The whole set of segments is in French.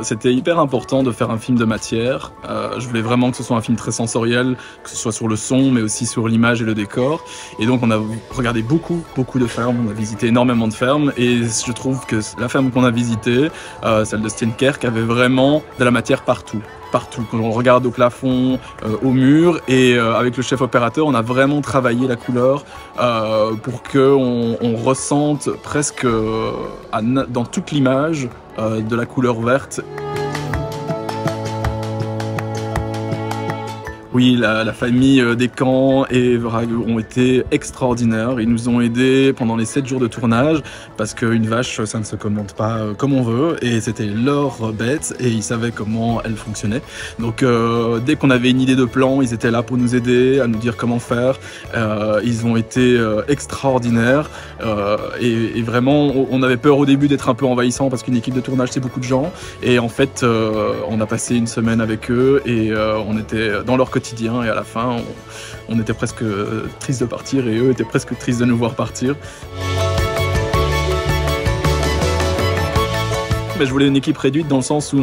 c'était hyper important de faire un film de matière. Je voulais vraiment que ce soit un film très sensoriel, que ce soit sur le son, mais aussi sur l'image et le décor. Et donc on a regardé beaucoup de fermes, on a visité énormément de fermes, et je trouve que la ferme qu'on a visitée, celle de Steenkerk, avait vraiment de la matière partout. Quand on regarde au plafond, au mur, et avec le chef opérateur, on a vraiment travaillé la couleur pour qu'on ressente presque dans toute l'image de la couleur verte. Oui, la famille Descamps et Vrag ont été extraordinaires. Ils nous ont aidés pendant les 7 jours de tournage parce qu'une vache, ça ne se commande pas comme on veut, et c'était leur bête et ils savaient comment elle fonctionnait. Donc dès qu'on avait une idée de plan, ils étaient là pour nous aider, à nous dire comment faire. Ils ont été extraordinaires et vraiment, on avait peur au début d'être un peu envahissant parce qu'une équipe de tournage, c'est beaucoup de gens. Et en fait, on a passé une semaine avec eux et on était dans leur quotidien, et à la fin on était presque tristes de partir et eux étaient presque tristes de nous voir partir. Je voulais une équipe réduite dans le sens où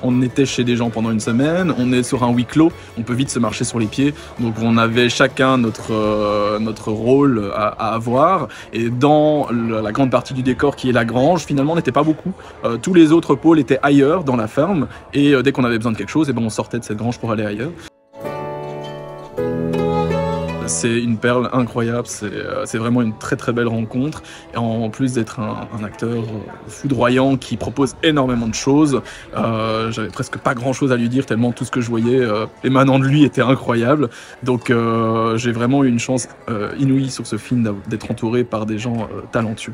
on était chez des gens pendant une semaine, on est sur un huis clos, on peut vite se marcher sur les pieds, donc on avait chacun notre rôle à avoir, et dans la grande partie du décor qui est la grange, finalement on n'était pas beaucoup, tous les autres pôles étaient ailleurs dans la ferme, et dès qu'on avait besoin de quelque chose, on sortait de cette grange pour aller ailleurs. C'est une perle incroyable, c'est vraiment une très belle rencontre. Et en plus d'être un acteur foudroyant qui propose énormément de choses, j'avais presque pas grand chose à lui dire tellement tout ce que je voyais émanant de lui était incroyable. Donc j'ai vraiment eu une chance inouïe sur ce film d'être entouré par des gens talentueux.